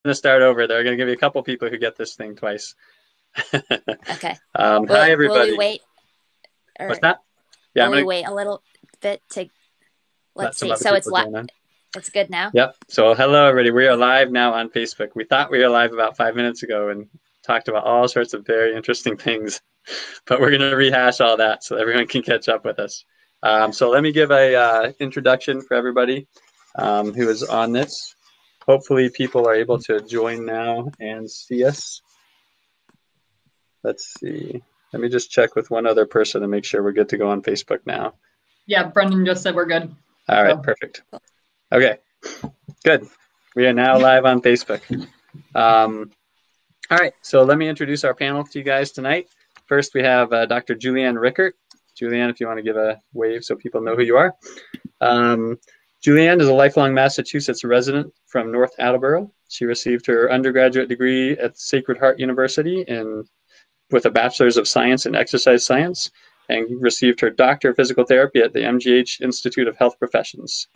to start over. They're going to give you a couple people who get this thing twice. Okay. Hi, Will we everybody. wait, What's or that? Yeah, will I'm we going to wait a little bit to, let let's some see. other So people join in. it's good now? Yep. So hello, everybody. We are live now on Facebook. We thought we were live about 5 minutes ago and talked about all sorts of very interesting things, but we're going to rehash all that so everyone can catch up with us. So let me give a introduction for everybody who is on this. Hopefully people are able to join now and see us. Let's see. Let me just check with one other person and make sure we're good to go on Facebook now. Yeah, Brendan just said we're good. All right, perfect. Okay, good. We are now live on Facebook. All right, so let me introduce our panel to you guys tonight. First, we have Dr. Julianne Rickert. Julianne, if you want to give a wave so people know who you are. Julianne is a lifelong Massachusetts resident from North Attleboro. She received her undergraduate degree at Sacred Heart University with a Bachelor's of Science in Exercise Science, and received her Doctor of Physical Therapy at the MGH Institute of Health Professions.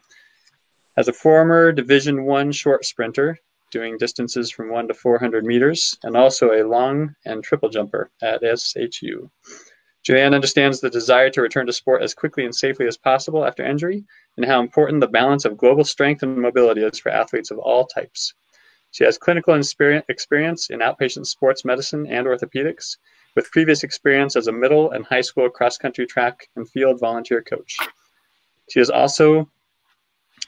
As a former Division I short sprinter, doing distances from 1 to 400 meters, and also a long and triple jumper at SHU. Julianne understands the desire to return to sport as quickly and safely as possible after injury, and how important the balance of global strength and mobility is for athletes of all types. She has clinical experience in outpatient sports medicine and orthopedics, with previous experience as a middle and high school cross-country track and field volunteer coach. She is also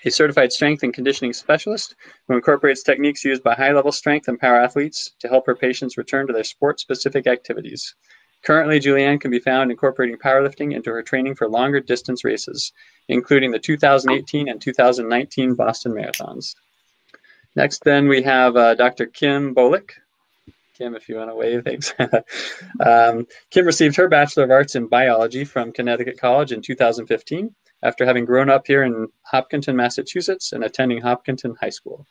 a certified strength and conditioning specialist who incorporates techniques used by high-level strength and power athletes to help her patients return to their sport-specific activities. Currently, Julianne can be found incorporating powerlifting into her training for longer distance races, including the 2018 and 2019 Boston Marathons. Next, then, we have Dr. Kim Bolick. Kim, if you want to wave, thanks. Kim received her Bachelor of Arts in Biology from Connecticut College in 2015, after having grown up here in Hopkinton, Massachusetts, and attending Hopkinton High School.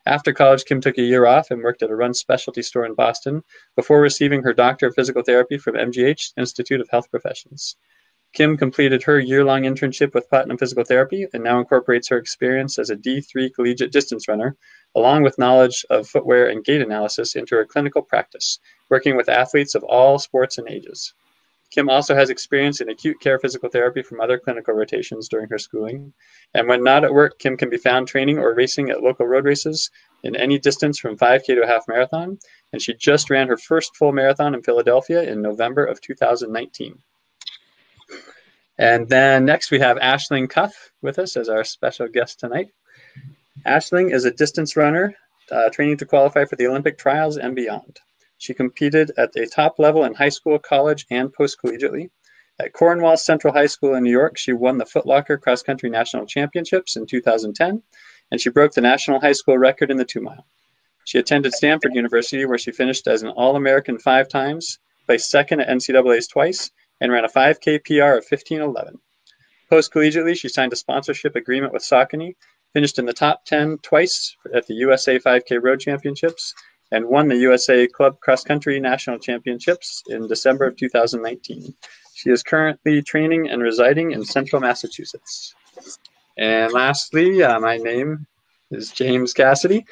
After college, Kim took a year off and worked at a run specialty store in Boston before receiving her Doctor of Physical Therapy from MGH Institute of Health Professions. Kim completed her year-long internship with Platinum Physical Therapy and now incorporates her experience as a D3 collegiate distance runner, along with knowledge of footwear and gait analysis, into her clinical practice, working with athletes of all sports and ages. Kim also has experience in acute care physical therapy from other clinical rotations during her schooling. And when not at work, Kim can be found training or racing at local road races in any distance from 5K to a half marathon. And she just ran her first full marathon in Philadelphia in November of 2019. And then next we have Aisling Cuff with us as our special guest tonight. Aisling is a distance runner training to qualify for the Olympic trials and beyond. She competed at a top level in high school, college, and post-collegiately. At Cornwall Central High School in New York, she won the Foot Locker Cross Country National Championships in 2010, and she broke the national high school record in the 2-mile. She attended Stanford University, where she finished as an All-American 5 times, placed second at NCAA's twice, and ran a 5K PR of 15:11. Post-collegiately, she signed a sponsorship agreement with Saucony, finished in the top 10 twice at the USA 5K Road Championships, and won the USA Club Cross Country National Championships in December of 2019. She is currently training and residing in Central Massachusetts. And lastly, my name is James Cassidy.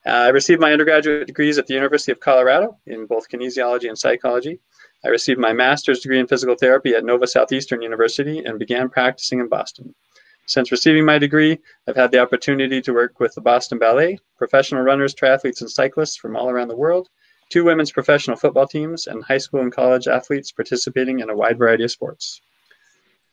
I received my undergraduate degrees at the University of Colorado in both kinesiology and psychology. I received my master's degree in physical therapy at Nova Southeastern University and began practicing in Boston. Since receiving my degree, I've had the opportunity to work with the Boston Ballet, professional runners, triathletes, and cyclists from all around the world, 2 women's professional football teams, and high school and college athletes participating in a wide variety of sports.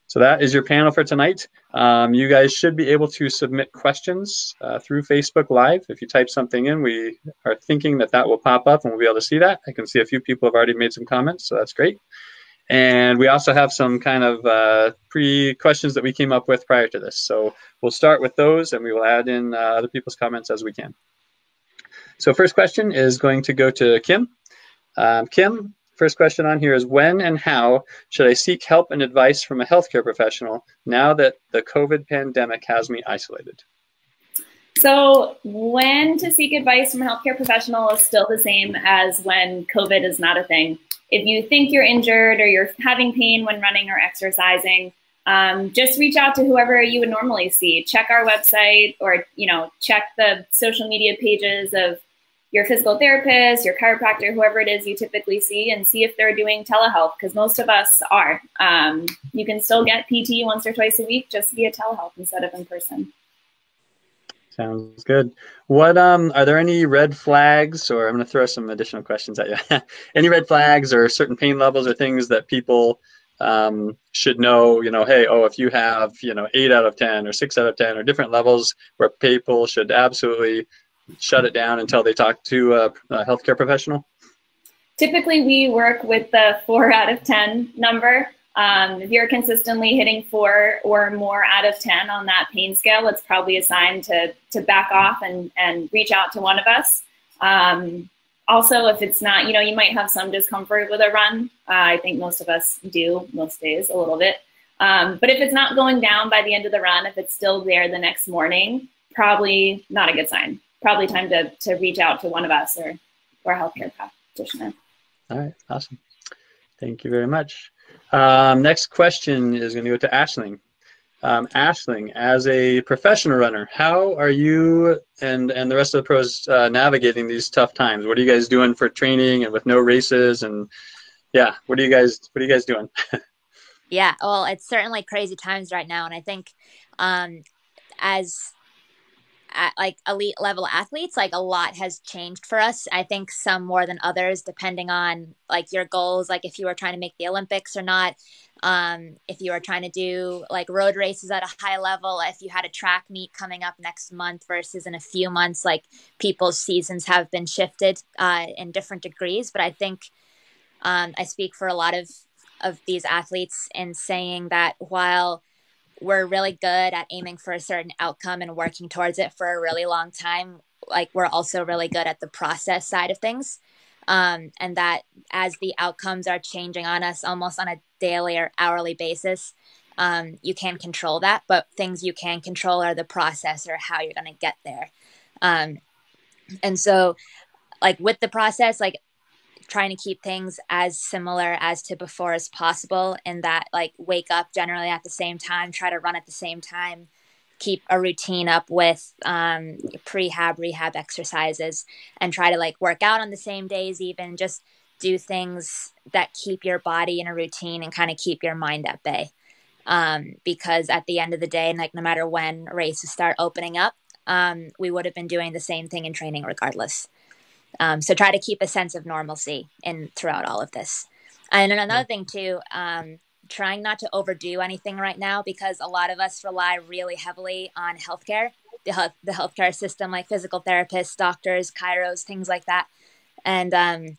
So that is your panel for tonight. You guys should be able to submit questions through Facebook Live. If you type something in, we are thinking that that will pop up and we'll be able to see that. I can see a few people have already made some comments, so that's great. And we also have some kind of pre-questions that we came up with prior to this. So we'll start with those and we will add in other people's comments as we can. So first question is going to go to Kim. Kim, first question on here is, when and how should I seek help and advice from a healthcare professional now that the COVID pandemic has me isolated? So when to seek advice from a healthcare professional is still the same as when COVID is not a thing. If you think you're injured or you're having pain when running or exercising, just reach out to whoever you would normally see. Check our website, or check the social media pages of your physical therapist, your chiropractor, whoever it is you typically see, and see if they're doing telehealth, because most of us are. You can still get PT once or twice a week just via telehealth instead of in person. Sounds good. What are there any red flags, or I'm going to throw some additional questions at you. Any red flags or certain pain levels or things that people should know, hey, if you have, 8 out of 10 or 6 out of 10 or different levels where people should absolutely shut it down until they talk to a healthcare professional? Typically, we work with the 4 out of 10 number. If you're consistently hitting 4 or more out of 10 on that pain scale, it's probably a sign to back off and reach out to one of us. Also, if it's not, you might have some discomfort with a run. I think most of us do most days a little bit. But if it's not going down by the end of the run, if it's still there the next morning, probably not a good sign. Probably time to reach out to one of us or a healthcare practitioner. All right, awesome. Thank you very much. Next question is going to go to Aisling. Aisling, as a professional runner, how are you and the rest of the pros navigating these tough times? What are you guys doing for training and with no races? And yeah, what are you guys doing? Yeah, well, it's certainly crazy times right now, and I think as like elite level athletes, like a lot has changed for us. I think some more than others, depending on like your goals, like if you were trying to make the Olympics or not, if you were trying to do like road races at a high level, if you had a track meet coming up next month versus in a few months, like people's seasons have been shifted in different degrees. But I think I speak for a lot of these athletes in saying that while we're really good at aiming for a certain outcome and working towards it for a really long time, like we're also really good at the process side of things. And that as the outcomes are changing on us almost on a daily or hourly basis, you can't control that, but things you can control are the process or how you're going to get there. And so like with the process, like trying to keep things as similar as to before as possible, and that like wake up generally at the same time, try to run at the same time, keep a routine up with prehab, rehab exercises, and try to like work out on the same days, even just do things that keep your body in a routine and kind of keep your mind at bay. Because at the end of the day, and like no matter when races start opening up, we would have been doing the same thing in training regardless. So try to keep a sense of normalcy throughout all of this. And another thing too, trying not to overdo anything right now, because a lot of us rely really heavily on healthcare, the healthcare system, like physical therapists, doctors, chiros, things like that. And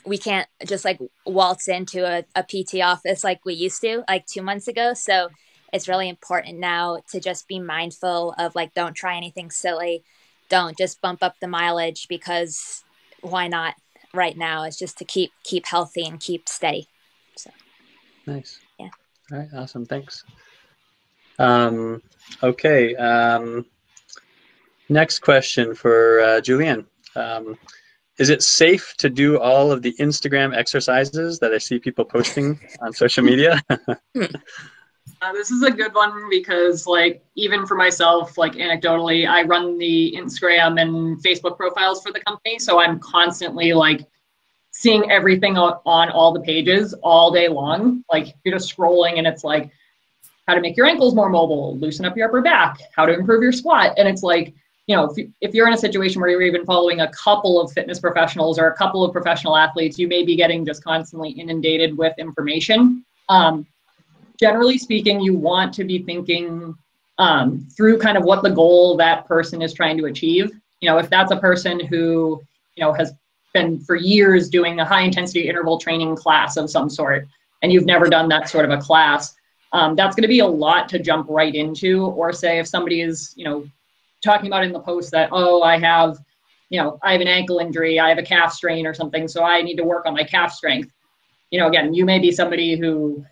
we can't just like waltz into a PT office like we used to like 2 months ago. So it's really important now to just be mindful of like, don't try anything silly. Don't just bump up the mileage, because why not right now? It's just to keep healthy and keep steady. So nice. Yeah. All right. Awesome. Thanks. Okay. Next question for Julianne. Is it safe to do all of the Instagram exercises that I see people posting on social media? This is a good one because, like, even for myself, like anecdotally, I run the Instagram and Facebook profiles for the company, so I'm constantly like seeing everything on all the pages all day long. Like you're just scrolling, and it's like how to make your ankles more mobile, loosen up your upper back, how to improve your squat, and it's like, if you're in a situation where you're even following a couple of fitness professionals or a couple of professional athletes, you may be getting just constantly inundated with information. Generally speaking, you want to be thinking through kind of what the goal that person is trying to achieve. If that's a person who, has been for years doing a high intensity interval training class of some sort, and you've never done that sort of a class, that's going to be a lot to jump right into. Or say if somebody is, talking about in the post that, I have an ankle injury, I have a calf strain or something, so I need to work on my calf strength. Again, you may be somebody who,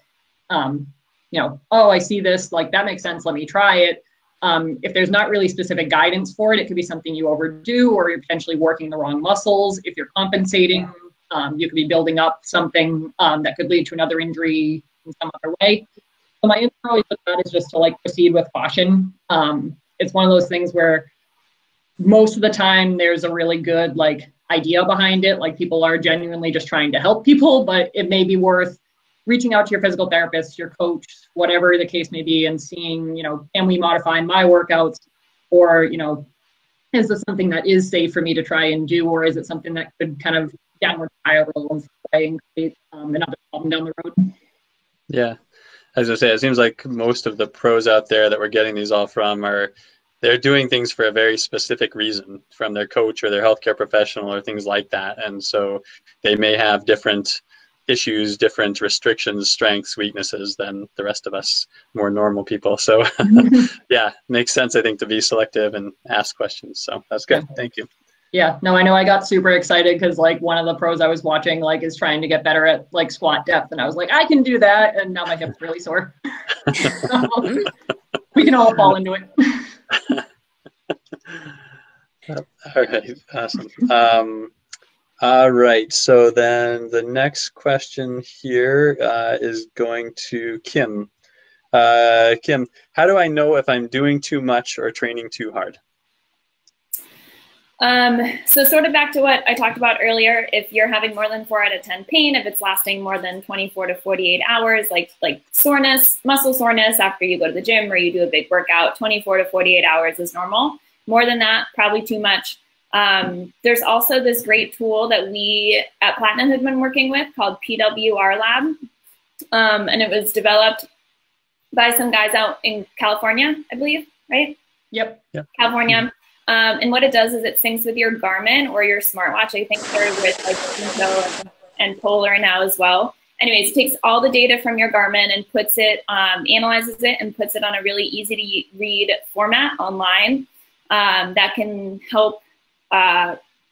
I see this, like that makes sense, let me try it. If there's not really specific guidance for it, it could be something you overdo, or you're potentially working the wrong muscles. If you're compensating, you could be building up something that could lead to another injury in some other way. So my answer always with that is just to like proceed with caution. It's one of those things where most of the time there's a really good like idea behind it. Like people are genuinely just trying to help people, but it may be worth reaching out to your physical therapist, your coach, whatever the case may be, and seeing, can we modify my workouts, or, is this something that is safe for me to try and do, or is it something that could kind of downward spiral and create another problem down the road? Yeah. As I say, it seems like most of the pros out there that we're getting these all from they're doing things for a very specific reason from their coach or their healthcare professional or things like that. And so they may have different issues, different restrictions, strengths, weaknesses than the rest of us more normal people. So yeah, makes sense, I think, to be selective and ask questions. So that's good. Thank you. Yeah, no, I know I got super excited because like one of the pros I was watching like is trying to get better at like squat depth. And I was like, I can do that. And now my hip's really sore. So, we can all fall into it. All right, awesome. All right, so then the next question here is going to Kim. Kim, how do I know if I'm doing too much or training too hard? So sort of back to what I talked about earlier, if you're having more than 4 out of 10 pain, if it's lasting more than 24 to 48 hours, like soreness, muscle soreness after you go to the gym or you do a big workout, 24 to 48 hours is normal. More than that, probably too much. There's also this great tool that we at Platinum have been working with called PWR Lab. And it was developed by some guys out in California, I believe, right? Yep. California. And what it does is it syncs with your Garmin or your smartwatch. I think they're with like Intel and Polar now as well. Anyways, it takes all the data from your Garmin and puts it, analyzes it and puts it on a really easy to read format online that can help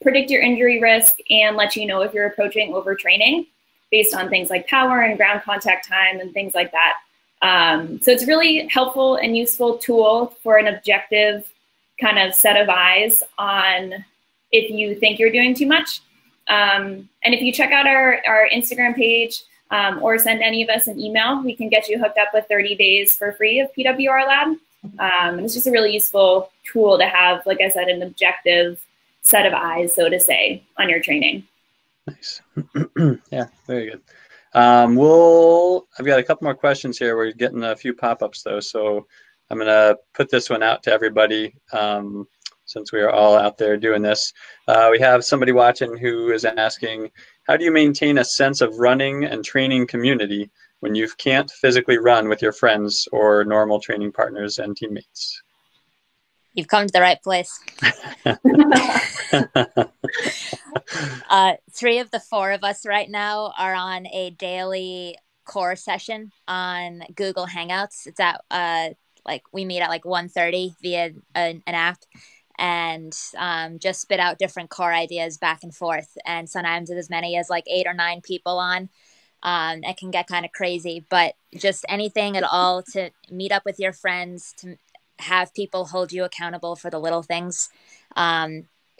predict your injury risk and let you know if you're approaching overtraining based on things like power and ground contact time and things like that. So it's a really helpful and useful tool for an objective kind of set of eyes on if you think you're doing too much. And if you check out our Instagram page or send any of us an email, we can get you hooked up with 30 days for free of PWR Lab. And it's just a really useful tool to have, like I said, an objective set of eyes, so to say, on your training. Nice. Yeah, very good. I've got a couple more questions here. We're getting a few pop-ups though, so I'm going to put this one out to everybody since we are all out there doing this. We have somebody watching who is asking, how do you maintain a sense of running and training community when you can't physically run with your friends or normal training partners and teammates? You've come to the right place. 3 of the 4 of us right now are on a daily core session on Google Hangouts. It's at we meet at 1:30 via an app and just spit out different core ideas back and forth. And sometimes it's as many as 8 or 9 people on. It can get kind of crazy, but just anything at all to meet up with your friends, to have people hold you accountable for the little things.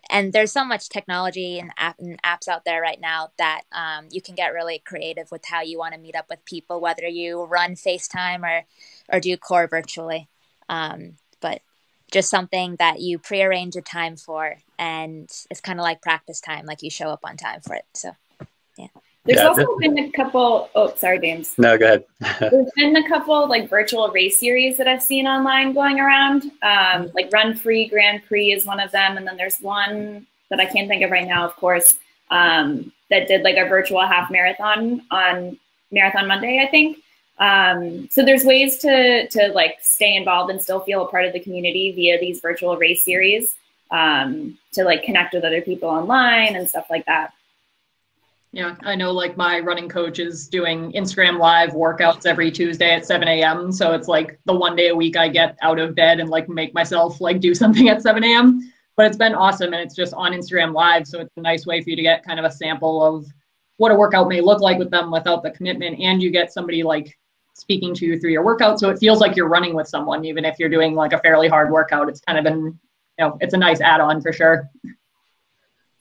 And there's so much technology and apps out there right now that you can get really creative with how you want to meet up with people, whether you run FaceTime or do core virtually. But just something that you prearrange a time for, and it's kind of like practice time, like you show up on time for it. So, yeah. There's also been a couple, sorry, James. No, go ahead. There's been a couple virtual race series that I've seen online going around. Run Free Grand Prix is one of them. And then there's one that I can't think of right now, of course, that did a virtual half marathon on Marathon Monday, I think. So there's ways to stay involved and still feel a part of the community via these virtual race series, to connect with other people online and stuff like that. Yeah, I know my running coach is doing Instagram live workouts every Tuesday at 7 a.m. So it's the one day a week I get out of bed and make myself do something at 7 a.m. But it's been awesome, and it's just on Instagram live. So it's a nice way for you to get kind of a sample of what a workout may look like with them without the commitment. And you get somebody speaking to you through your workout. So it feels like you're running with someone, even if you're doing a fairly hard workout. It's kind of been, it's a nice add-on for sure.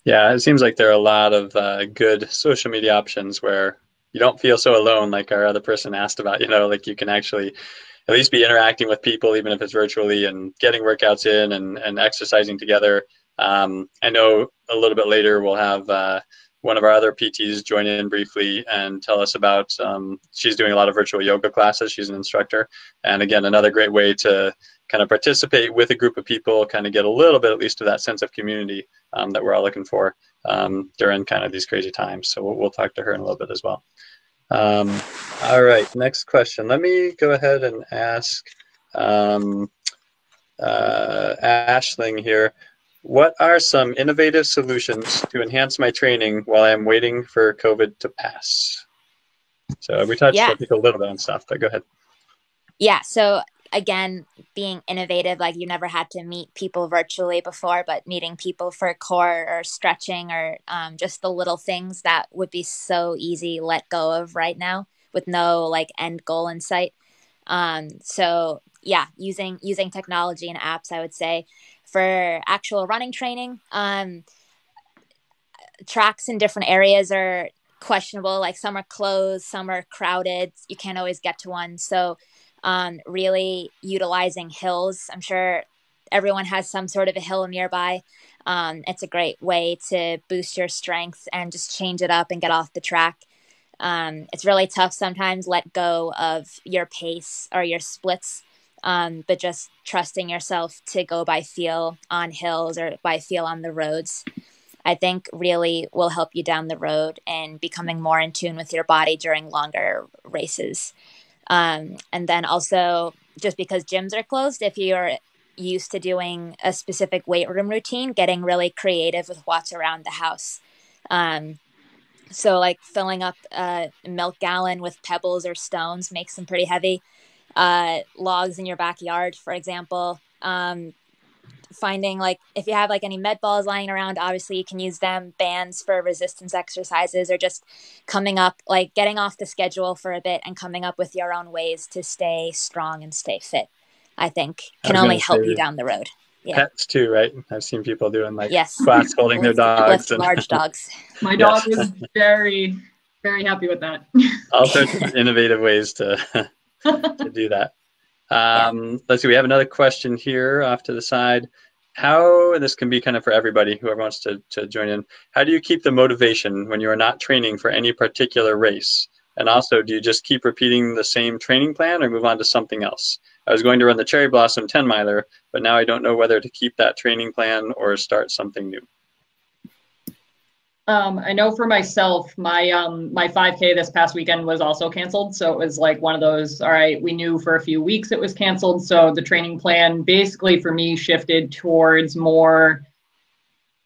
Yeah, it seems like there are a lot of good social media options where you don't feel so alone, like our other person asked about, you can actually, at least be interacting with people, even if it's virtually, and getting workouts in and exercising together. I know a little bit later we'll have one of our other PTs join in briefly and tell us about, she's doing a lot of virtual yoga classes. She's an instructor. And again, another great way to kind of participate with a group of people, kind of get a little bit at least of that sense of community that we're all looking for during kind of these crazy times. So we'll talk to her in a little bit as well. All right, next question. Let me go ahead and ask Ashling here. What are some innovative solutions to enhance my training while I'm waiting for COVID to pass? So we touched, I think, a little bit on stuff, but go ahead. Yeah, so again, being innovative, like you never had to meet people virtually before, but meeting people for core or stretching or just the little things that would be so easy let go of right now with no like end goal in sight. So yeah, using technology and apps, I would say. For actual running training, tracks in different areas are questionable. Like some are closed, some are crowded. You can't always get to one. So really utilizing hills. I'm sure everyone has some sort of a hill nearby. It's a great way to boost your strength and just change it up and get off the track. It's really tough sometimes let go of your pace or your splits. But just trusting yourself to go by feel on hills or by feel on the roads, I think really will help you down the road and becoming more in tune with your body during longer races. And then also just because gyms are closed, if you're used to doing a specific weight room routine, getting really creative with what's around the house. So like filling up a milk gallon with pebbles or stones makes them pretty heavy. Logs in your backyard, for example, finding like if you have like any med balls lying around, obviously you can use them, bands for resistance exercises, or just coming up, like getting off the schedule for a bit and coming up with your own ways to stay strong and stay fit, I think can only help you down the road. Yeah. Pets too, right? I've seen people doing like squats holding their dogs. And large dogs. My dog is very, very happy with that. All sorts of innovative ways to do that. Let's see, we have another question here off to the side. How, and this can be kind of for everybody, whoever wants to join in, how do you keep the motivation when you are not training for any particular race? And also, do you just keep repeating the same training plan or move on to something else? I was going to run the Cherry Blossom 10 miler, but now I don't know whether to keep that training plan or start something new. I know for myself, my 5K this past weekend was also canceled. So it was like one of those, all right, we knew for a few weeks it was canceled. So the training plan basically for me shifted towards more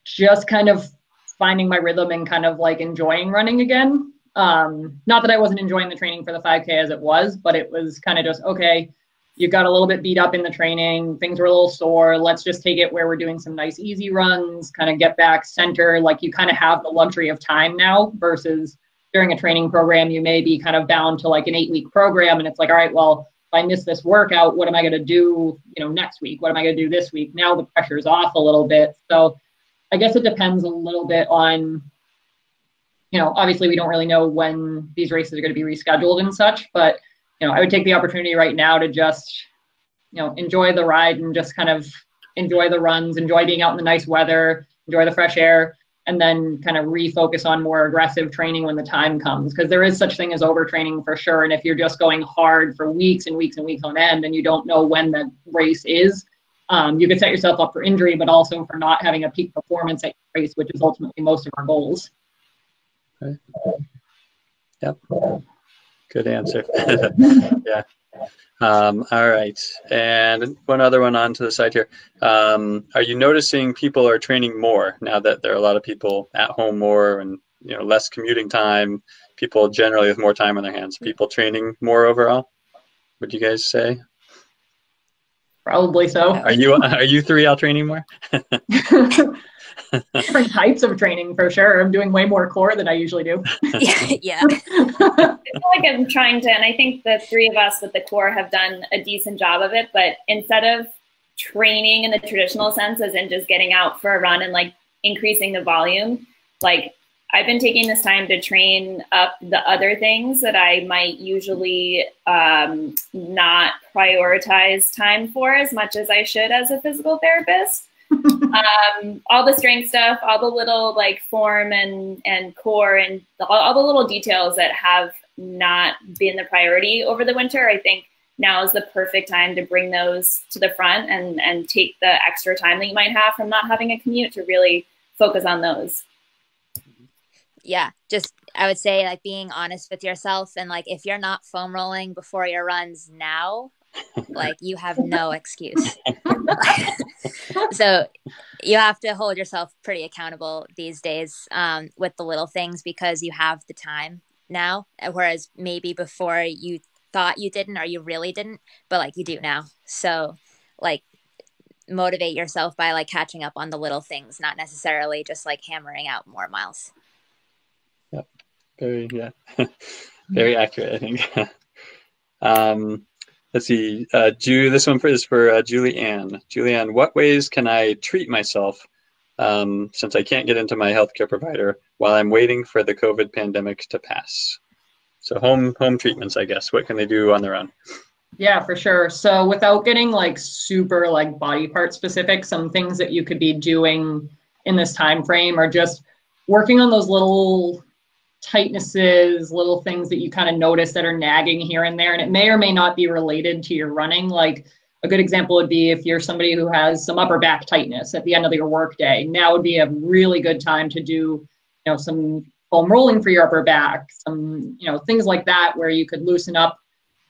just kind of finding my rhythm and kind of like enjoying running again. Not that I wasn't enjoying the training for the 5K as it was, but it was kind of just, okay, you got a little bit beat up in the training, things were a little sore, let's just take it where we're doing some nice easy runs, kind of get back center. Like you kind of have the luxury of time now versus during a training program, you may be kind of bound to like an 8-week program. And it's like, all right, well, if I miss this workout, what am I going to do, next week? What am I going to do this week? Now the pressure's off a little bit. So I guess it depends a little bit on, obviously we don't really know when these races are going to be rescheduled and such, but I would take the opportunity right now to just, enjoy the ride and just kind of enjoy the runs, enjoy being out in the nice weather, enjoy the fresh air, and then kind of refocus on more aggressive training when the time comes. Because there is such thing as overtraining for sure. And if you're just going hard for weeks and weeks and weeks on end and you don't know when the race is, you could set yourself up for injury, but also for not having a peak performance at your race, which is ultimately most of our goals. Okay. Yep. Good answer. Yeah. All right. And one other one onto the side here. Are you noticing people are training more now that there are a lot of people at home more and, less commuting time, people generally with more time on their hands, people training more overall? Would you guys say? Probably so. Are you three out training more? Different types of training for sure. I'm doing way more core than I usually do. Yeah. I feel like I'm trying to, and I think the three of us with the core have done a decent job of it, but instead of training in the traditional sense, as in just getting out for a run and like increasing the volume, like I've been taking this time to train up the other things that I might usually not prioritize time for as much as I should as a physical therapist. All the strength stuff, all the little like form and core and all the little details that have not been the priority over the winter. I think now is the perfect time to bring those to the front and take the extra time that you might have from not having a commute to really focus on those. Yeah, just I would say like being honest with yourself, and like if you're not foam rolling before your runs now, like you have no excuse. So you have to hold yourself pretty accountable these days with the little things, because you have the time now, whereas maybe before you thought you didn't, or you really didn't, but like you do now. So like motivate yourself by like catching up on the little things, not necessarily just like hammering out more miles. Yep. Very, yeah. Very accurate, I think. Let's see. This one is for Julianne. Julianne, what ways can I treat myself since I can't get into my healthcare provider while I'm waiting for the COVID pandemic to pass? So home treatments, I guess. What can they do on their own? Yeah, for sure. So without getting like super like body part specific, some things that you could be doing in this time frame are just working on those little tightnesses, little things that you kind of notice that are nagging here and there. And it may or may not be related to your running. Like a good example would be if you're somebody who has some upper back tightness at the end of your work day, now would be a really good time to do, some foam rolling for your upper back, some, things like that, where you could loosen up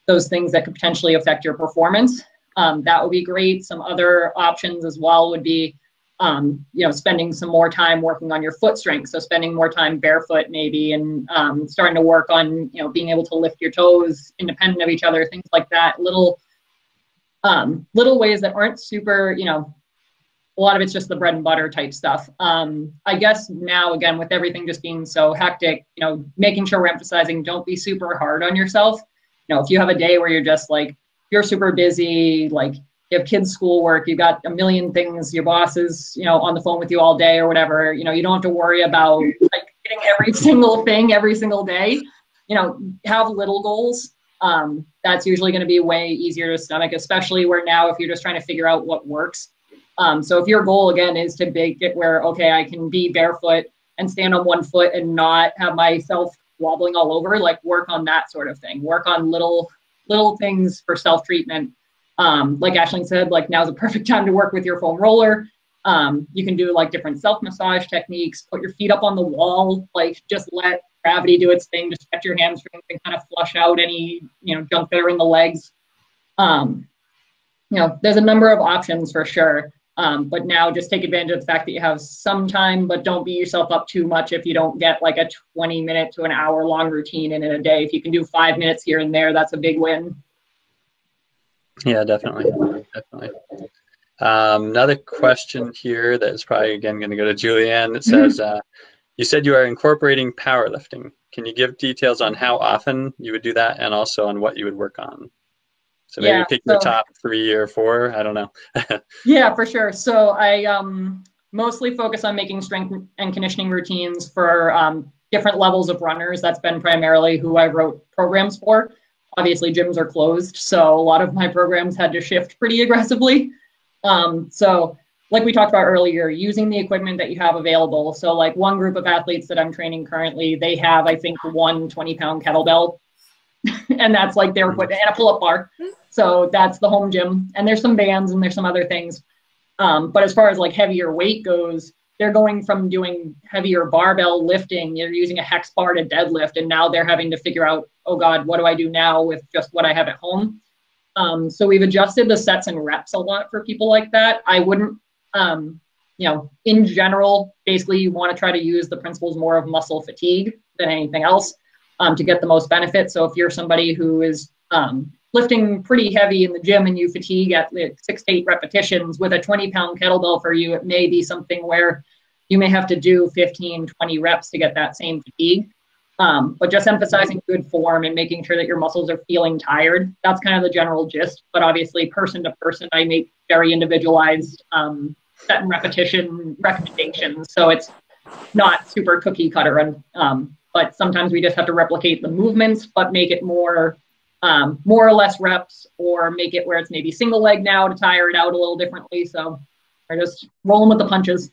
those things that could potentially affect your performance. That would be great. Some other options as well would be, spending some more time working on your foot strength. So spending more time barefoot maybe, and starting to work on, being able to lift your toes independent of each other, things like that. Little ways that aren't super, a lot of it's just the bread and butter type stuff. I guess now, again, with everything just being so hectic, making sure we're emphasizing don't be super hard on yourself. If you have a day where you're just like, you're super busy, like you have kids' schoolwork, you've got a million things, your boss is, on the phone with you all day or whatever, you don't have to worry about like getting every single thing every single day. Have little goals. That's usually going to be way easier to stomach, especially where now if you're just trying to figure out what works. So if your goal again is to make it where, okay, I can be barefoot and stand on one foot and not have myself wobbling all over, like work on that sort of thing. Work on little things for self-treatment. Like Aisling said, like now's a perfect time to work with your foam roller. You can do like different self-massage techniques, put your feet up on the wall, like just let gravity do its thing, just stretch your hamstrings and kind of flush out any, junk that are in the legs. There's a number of options for sure. But now just take advantage of the fact that you have some time, but don't beat yourself up too much if you don't get like a 20-minute to an hour long routine in a day. If you can do 5 minutes here and there, that's a big win. Yeah, definitely. Another question here that is probably, again, going to go to Julianne. It says, you said you are incorporating powerlifting. Can you give details on how often you would do that and also on what you would work on? So maybe pick your top 3 or 4. I don't know. Yeah, for sure. So I mostly focus on making strength and conditioning routines for different levels of runners. That's been primarily who I wrote programs for. Obviously, gyms are closed, so a lot of my programs had to shift pretty aggressively. So like we talked about earlier, using the equipment that you have available. So like one group of athletes that I'm training currently, they have, I think, one 20-pound kettlebell. And that's like their equipment, and a pull-up bar. So that's the home gym. And there's some bands and there's some other things. But as far as like heavier weight goes, they're going from doing heavier barbell lifting. They're using a hex bar to deadlift. And now they're having to figure out, oh God, what do I do now with just what I have at home? So we've adjusted the sets and reps a lot for people like that. I wouldn't, in general, basically you want to try to use the principles more of muscle fatigue than anything else. To get the most benefit. So if you're somebody who is lifting pretty heavy in the gym and you fatigue at 6 to 8 repetitions with a 20-pound kettlebell for you, it may be something where you may have to do 15, 20 reps to get that same fatigue. But just emphasizing good form and making sure that your muscles are feeling tired. That's kind of the general gist. But obviously, person to person, I make very individualized set and repetition recommendations. So it's not super cookie cutter. And but sometimes we just have to replicate the movements, but make it more or less reps, or make it where it's maybe single leg now to tire it out a little differently. So we're just rolling with the punches.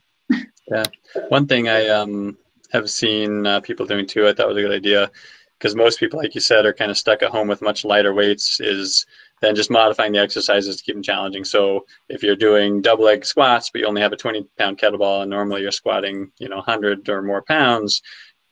Yeah. One thing I have seen people doing too, I thought was a good idea, because most people, like you said, are kind of stuck at home with much lighter weights, is then just modifying the exercises to keep them challenging. So if you're doing double leg squats, but you only have a 20-pound kettlebell, and normally you're squatting, 100 or more pounds,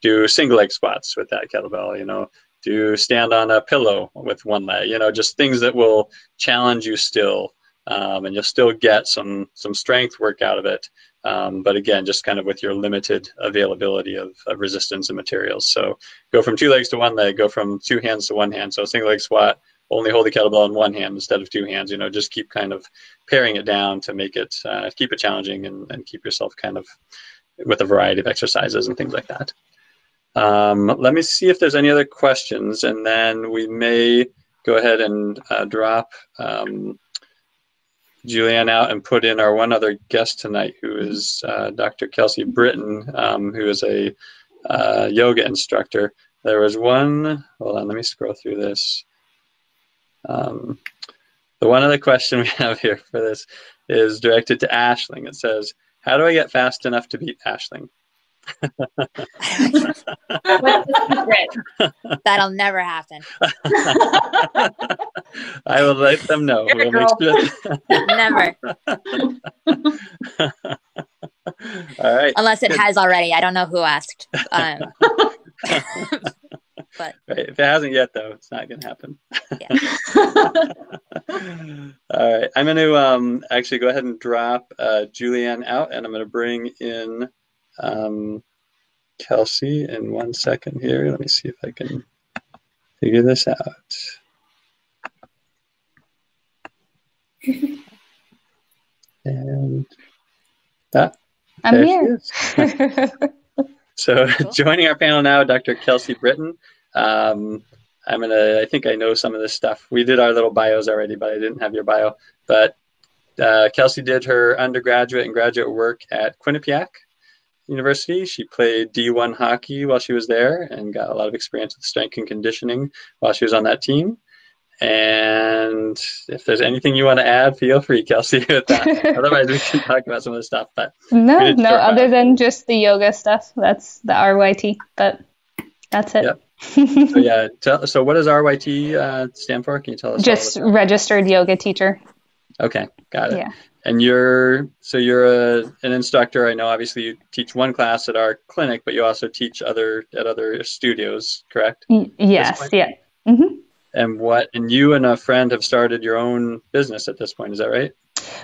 do single leg squats with that kettlebell, do stand on a pillow with one leg, just things that will challenge you still, and you'll still get some strength work out of it. But again, just kind of with your limited availability of resistance and materials. So go from 2 legs to 1 leg, go from 2 hands to 1 hand. So single leg squat, only hold the kettlebell in 1 hand instead of 2 hands, just keep kind of paring it down to make it, keep it challenging, and keep yourself kind of with a variety of exercises and things like that. Let me see if there's any other questions, and then we may go ahead and drop Julianne out and put in our one other guest tonight, who is Dr. Kelsey Britton, who is a yoga instructor. There was one, hold on, let me scroll through this. The one other question we have here for this is directed to Ashling. It says, how do I get fast enough to beat Ashling? That'll never happen. I will let them know. We'll make sure. Never. All right. Unless it has already. I don't know who asked. But right. If it hasn't yet, though, it's not going to happen. Yeah. All right. I'm going to actually go ahead and drop Julianne out, and I'm going to bring in Kelsey in 1 second here. Let me see if I can figure this out. And I'm here. So cool. Joining our panel now, Dr. Kelsey Britton. I think I know some of this stuff. We did our little bios already, but I didn't have your bio. But Kelsey did her undergraduate and graduate work at Quinnipiac University. She played D1 hockey while she was there and got a lot of experience with strength and conditioning while she was on that team. And if there's anything you want to add, feel free, Kelsey, with that. Otherwise, we can talk about some of the stuff. But no, other than just the yoga stuff. That's the RYT, but that's it. Yep. So what does RYT stand for? Can you tell us? Just registered yoga teacher. Okay, got it. Yeah. And you're an instructor. I know obviously you teach one class at our clinic, but you also teach at other studios, correct? Yes. Yeah. Mm-hmm. And you and a friend have started your own business at this point, is that right?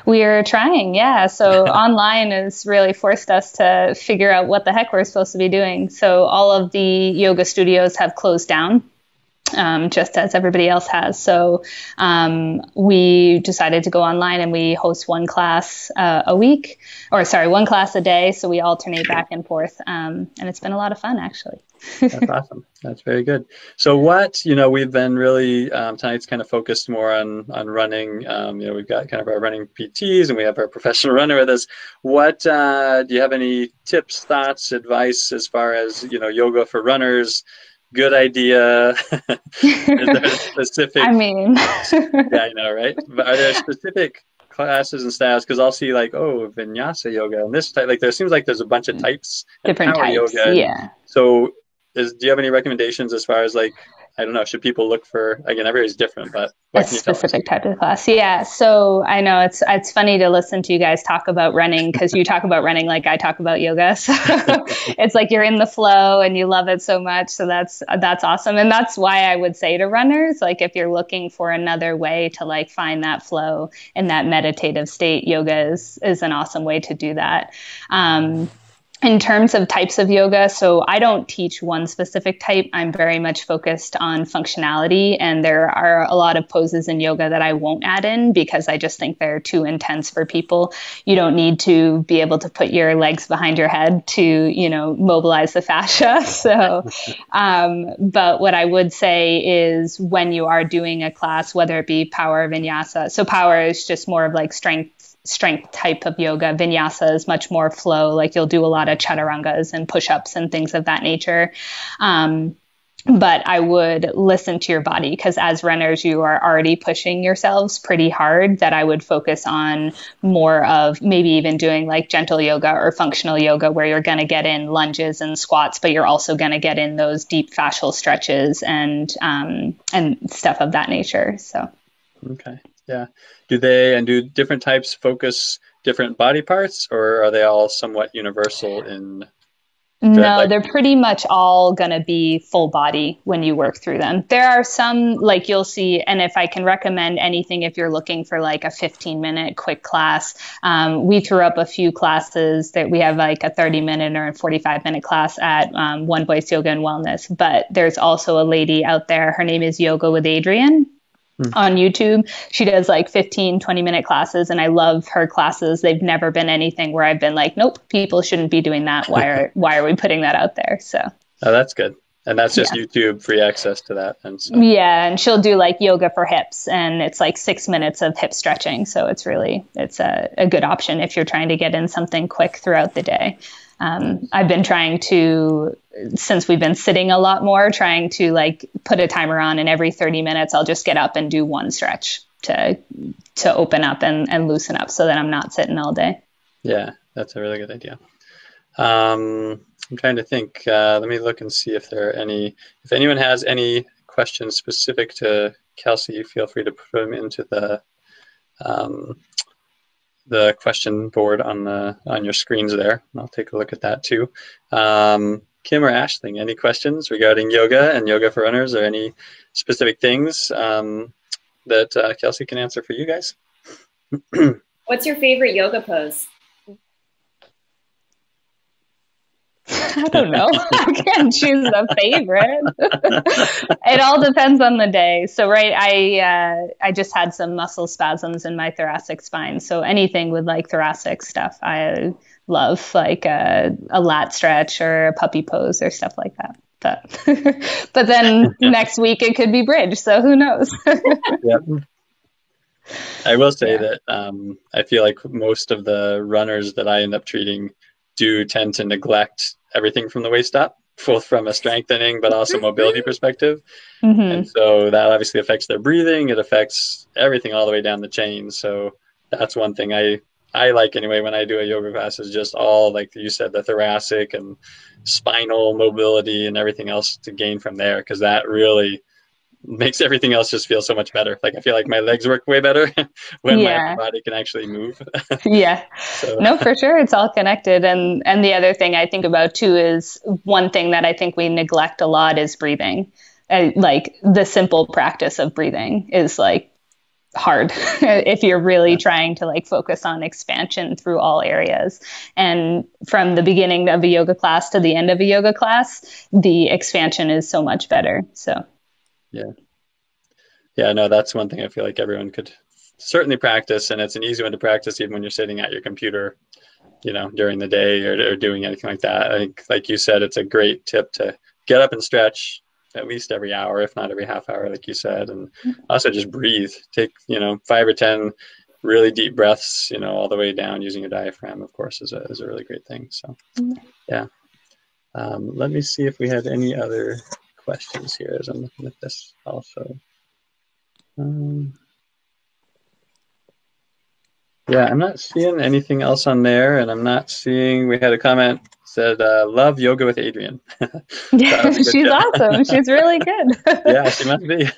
We are trying, yeah. So online has really forced us to figure out what the heck we're supposed to be doing. So all of the yoga studios have closed down, just as everybody else has. So we decided to go online, and we host one class one class a day. So we alternate back and forth. And it's been a lot of fun, actually. That's awesome. That's very good. So we've been really, tonight's kind of focused more on running. We've got kind of our running PTs, and we have our professional runner with us. Do you have any tips, thoughts, advice as far as, yoga for runners? Good idea. Is there a specific? Yeah, I know, right? But are there specific classes and styles? Because I'll see vinyasa yoga and this type. There seems like there's a bunch of types. Different power types. Yoga. Yeah. So, do you have any recommendations as far as I don't know, should people look for, again, everybody's different, but a specific type of class? Yeah. So I know it's funny to listen to you guys talk about running, because you talk about running like I talk about yoga. So it's like you're in the flow and you love it so much. So that's awesome. And that's why I would say to runners, if you're looking for another way to find that flow and that meditative state, yoga is an awesome way to do that. In terms of types of yoga, so I don't teach one specific type. I'm very much focused on functionality, and there are a lot of poses in yoga that I won't add in because I just think they're too intense for people. You don't need to be able to put your legs behind your head to, mobilize the fascia. So, but what I would say is when you are doing a class, whether it be power or vinyasa, so power is just more of strength strength type of yoga. Vinyasa is much more flow. Like you'll do a lot of chaturangas and push-ups and things of that nature. But I would listen to your body, because as runners, you are already pushing yourselves pretty hard, that I would focus on more of maybe even doing like gentle yoga or functional yoga, where you're going to get in lunges and squats, but you're also going to get in those deep fascial stretches and stuff of that nature. So. Okay. Yeah. Do different types focus different body parts, or are they all somewhat universal in? No, they're pretty much all going to be full body when you work through them. There are some, like you'll see, and if I can recommend anything, if you're looking for like a 15-minute quick class, we threw up a few classes that we have, like a 30-minute or a 45-minute class at One Voice Yoga and Wellness. But there's also a lady out there, her name is Yoga with Adrienne. On YouTube. She does like 15, 20-minute classes, and I love her classes. They've never been anything where I've been like, nope, people shouldn't be doing that. Why are we putting that out there? So. Oh, that's good. And that's just YouTube free access to that. And so. Yeah. And she'll do like yoga for hips, and it's like 6 minutes of hip stretching. So it's a good option if you're trying to get in something quick throughout the day. I've been trying to, since we've been sitting a lot more, trying to like put a timer on, and every 30 minutes I'll just get up and do one stretch to open up and loosen up, so that I'm not sitting all day. Yeah, that's a really good idea. I'm trying to think, let me look and see if if anyone has any questions specific to Kelsey, feel free to put them into the question board on your screens there. I'll take a look at that too. Kim or Aisling, any questions regarding yoga and yoga for runners, or any specific things that Kelsey can answer for you guys? What's your favorite yoga pose? I don't know. I can't choose a favorite. It all depends on the day. So, right, I just had some muscle spasms in my thoracic spine. So anything with like thoracic stuff, I love, like a lat stretch or a puppy pose or stuff like that. But then next week it could be bridge. So who knows? Yep. I will say that I feel like most of the runners that I end up treating do tend to neglect everything from the waist up, both from a strengthening but also mobility perspective. And so that obviously affects their breathing. It affects everything all the way down the chain. So that's one thing I like anyway when I do a yoga class, is just all, like you said, the thoracic and spinal mobility and everything else to gain from there, because that really makes everything else just feel so much better. Like I feel like my legs work way better when my body can actually move. Yeah. So. No, for sure. It's all connected. And the other thing I think about too is, one thing that I think we neglect a lot is breathing. Like the simple practice of breathing is like hard if you're really trying to like focus on expansion through all areas. And from the beginning of a yoga class to the end of a yoga class, the expansion is so much better. So. Yeah, no, that's one thing I feel like everyone could certainly practice, and it's an easy one to practice even when you're sitting at your computer, during the day or doing anything like that. I think, like you said, it's a great tip to get up and stretch at least every hour, if not every half hour, like you said, and also just breathe. Take 5 or 10 really deep breaths, all the way down using your diaphragm, of course, is a really great thing. So, yeah. Let me see if we have any other questions here as I'm looking at this also. Yeah, I'm not seeing anything else on there, and I'm not seeing, we had a comment said, love yoga with Adrienne. She's awesome. She's really good. Yeah, she must be.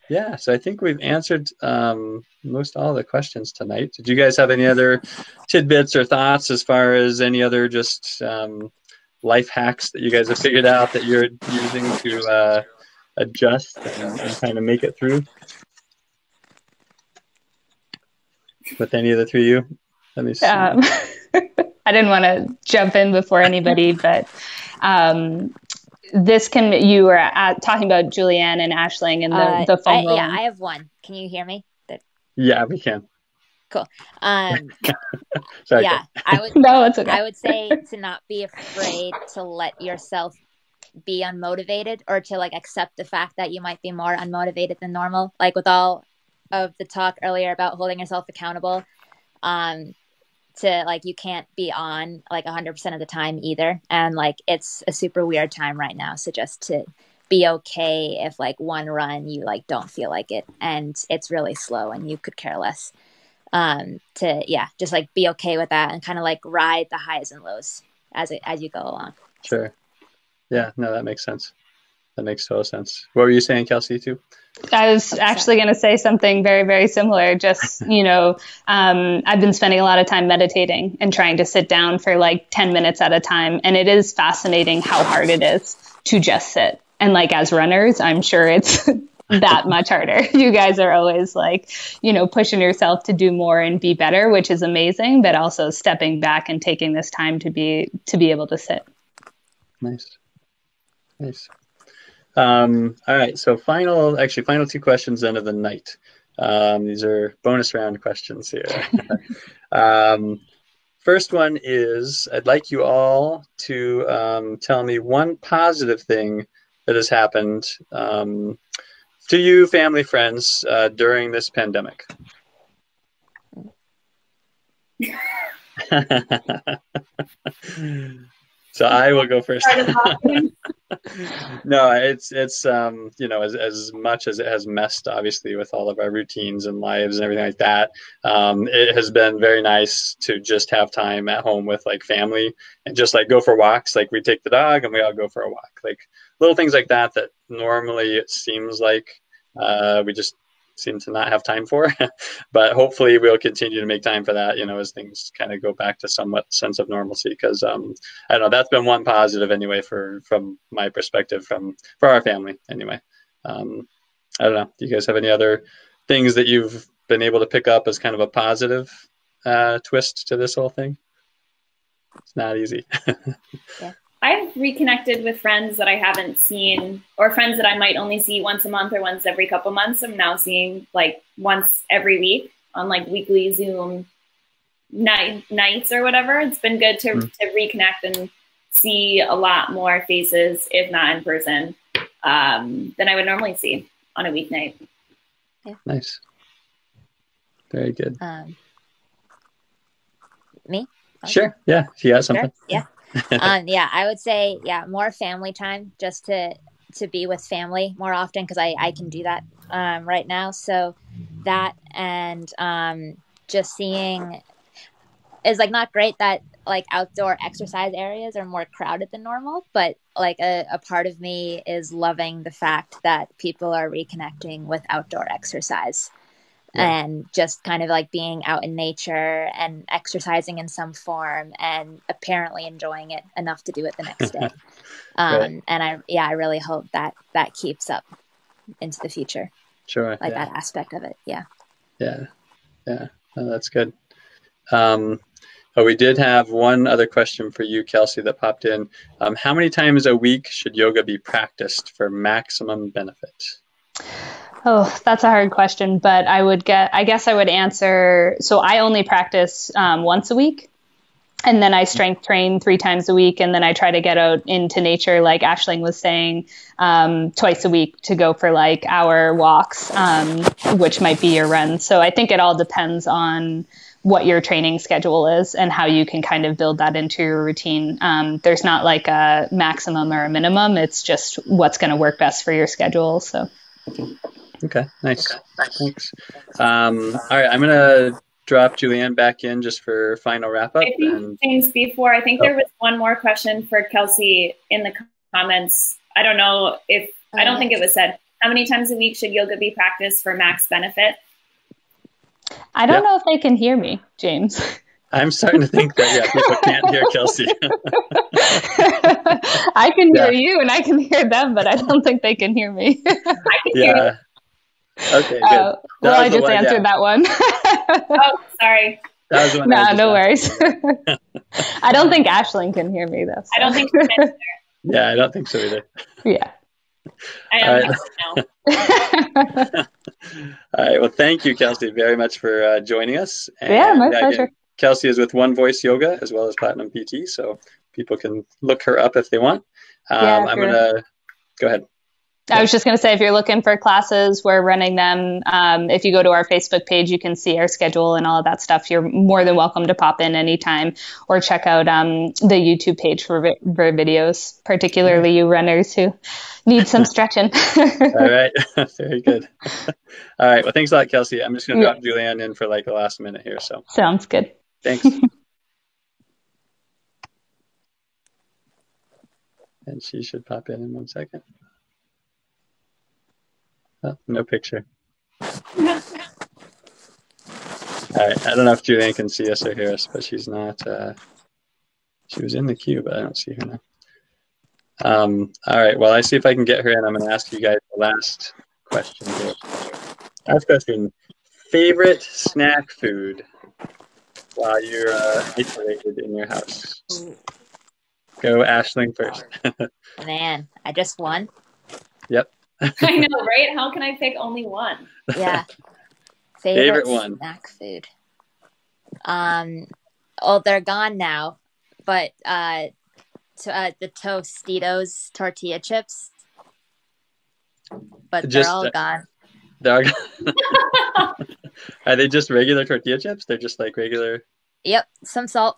Yeah, so I think we've answered most all the questions tonight. Did you guys have any other tidbits or thoughts as far as any other just life hacks that you guys have figured out that you're using to adjust and kind of make it through with any of the three of you? Let me see. I didn't want to jump in before anybody, but you were talking about Julianne and Aisling and the foam rolling. Yeah, I have one. Can you hear me? Yeah, we can. Cool. Sorry, yeah, no, it's okay. I would say to not be afraid to let yourself be unmotivated, or to like accept the fact that you might be more unmotivated than normal. Like with all of the talk earlier about holding yourself accountable. To like, you can't be on like 100% of the time either. And like, it's a super weird time right now. So just to be okay if like one run, you like don't feel like it and it's really slow and you could care less. Just like be okay with that and kind of like ride the highs and lows as you go along. Sure. Yeah, no, that makes sense. That makes total sense. What were you saying, Kelsey, too? I was actually going to say something very, very similar. Just, I've been spending a lot of time meditating and trying to sit down for like 10 minutes at a time. And it is fascinating how hard it is to just sit. And like, as runners, I'm sure it's that much harder. You guys are always like, pushing yourself to do more and be better, which is amazing, but also stepping back and taking this time to be able to sit. Nice. All right. So final 2 questions then of the night. These are bonus round questions here. First one is, I'd like you all to tell me one positive thing that has happened to you, family, friends, during this pandemic. So I will go first. No, it's as much as it has messed, obviously, with all of our routines and lives and everything like that, it has been very nice to just have time at home with like family and just like go for walks. Like we take the dog and we all go for a walk. Like little things like that normally it seems like we just seem to not have time for, but hopefully we'll continue to make time for that, as things kind of go back to somewhat sense of normalcy. Because I don't know, that's been one positive anyway from my perspective for our family anyway. I don't know. Do you guys have any other things that you've been able to pick up as kind of a positive twist to this whole thing? It's not easy. Yeah. I've reconnected with friends that I haven't seen, or friends that I might only see once a month or once every couple months. I'm now seeing like once every week on like weekly Zoom nights or whatever. It's been good to reconnect and see a lot more faces, if not in person, than I would normally see on a weeknight. Yeah. Nice. Very good. Me? Sure. Yeah. If you got something. Sure. Yeah. I would say, more family time, just to be with family more often, because I can do that right now. So that, and just seeing is like not great that like outdoor exercise areas are more crowded than normal, but like a part of me is loving the fact that people are reconnecting with outdoor exercise. Yeah. And just kind of like being out in nature and exercising in some form and apparently enjoying it enough to do it the next day. Right. And I really hope that keeps up into the future. Sure. Like that aspect of it. Yeah. Yeah. Oh, that's good. We did have one other question for you, Kelsey, that popped in. How many times a week should yoga be practiced for maximum benefit? Oh, that's a hard question, but I guess I would answer. So I only practice once a week, and then I strength train 3 times a week. And then I try to get out into nature, like Aisling was saying, twice a week to go for like hour walks, which might be your runs. So I think it all depends on what your training schedule is and how you can kind of build that into your routine. There's not like a maximum or a minimum. It's just what's going to work best for your schedule. So. Okay, nice. Thanks. All right, I'm going to drop Julianne back in just for final wrap up. I think things before. I think there was one more question for Kelsey in the comments. I don't know if, I don't think it was said. How many times a week should yoga be practiced for max benefit? I don't know if they can hear me, James. I'm starting to think that, people can't hear Kelsey. I can hear you and I can hear them, but I don't think they can hear me. I can hear you. Okay, good. Well, I just answered that one. Oh, sorry. That was the one. No worries. I don't think Aisling can hear me, though. So. I don't think she can either. Yeah, I don't think so either. Yeah. I don't know. All right. Well, thank you, Kelsey, very much for joining us. And, my pleasure. Again, Kelsey is with One Voice Yoga as well as Platinum PT, so people can look her up if they want. I'm going to go ahead. I was just going to say, if you're looking for classes, we're running them. If you go to our Facebook page, you can see our schedule and all of that stuff. You're more than welcome to pop in anytime or check out the YouTube page for videos, particularly you runners who need some stretching. All right. Very good. All right. Well, thanks a lot, Kelsey. I'm just going to drop Julianne in for like the last minute here. So sounds good. Thanks. And she should pop in 1 second. Oh, no picture. All right. I don't know if Julianne can see us or hear us, but she's not. She was in the queue, but I don't see her now. All right. Well, I see if I can get her in. I'm going to ask you guys the last question here. Last question. Favorite snack food while you're isolated in your house? Go Aisling first. Man, I just won. Yep. I know, right? How can I pick only one? Yeah. Favorite one. Snack food. Oh, they're gone now, but the Tostitos tortilla chips. But they're all gone. They're gone. Are they just regular tortilla chips? They're just like regular. Yep, some salt.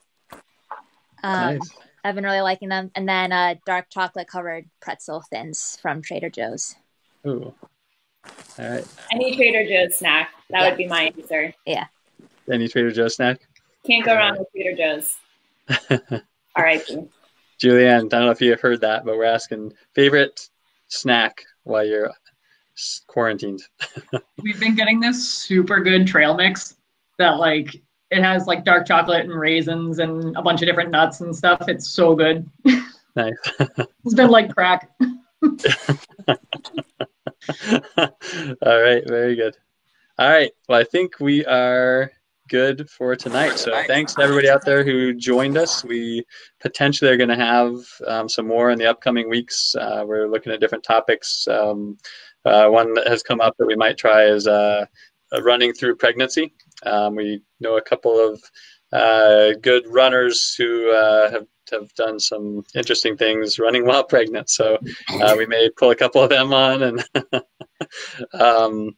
Nice. I've been really liking them. And then dark chocolate covered pretzel thins from Trader Joe's. Ooh. All right. Any Trader Joe's snack. That would be my answer. Yeah. Any Trader Joe's snack? Can't go wrong with Trader Joe's. All right. Julianne, I don't know if you have heard that, but we're asking favorite snack while you're quarantined. We've been getting this super good trail mix that like it has like dark chocolate and raisins and a bunch of different nuts and stuff. It's so good. Nice. It's been like crack. All right. Very good. All right. Well, I think we are good for tonight. So thanks to everybody out there who joined us. We potentially are going to have some more in the upcoming weeks. We're looking at different topics. One that has come up that we might try is running through pregnancy. We know a couple of good runners who have done some interesting things running while pregnant. So we may pull a couple of them on and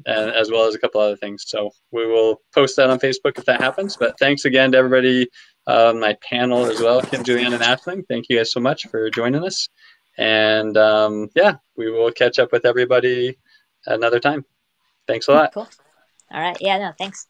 as well as a couple other things. So we will post that on Facebook if that happens. But thanks again to everybody, my panel as well, Kim, Julianne, and Aisling. Thank you guys so much for joining us. And yeah, we will catch up with everybody another time. Thanks a lot. Cool. All right. Yeah, no, thanks.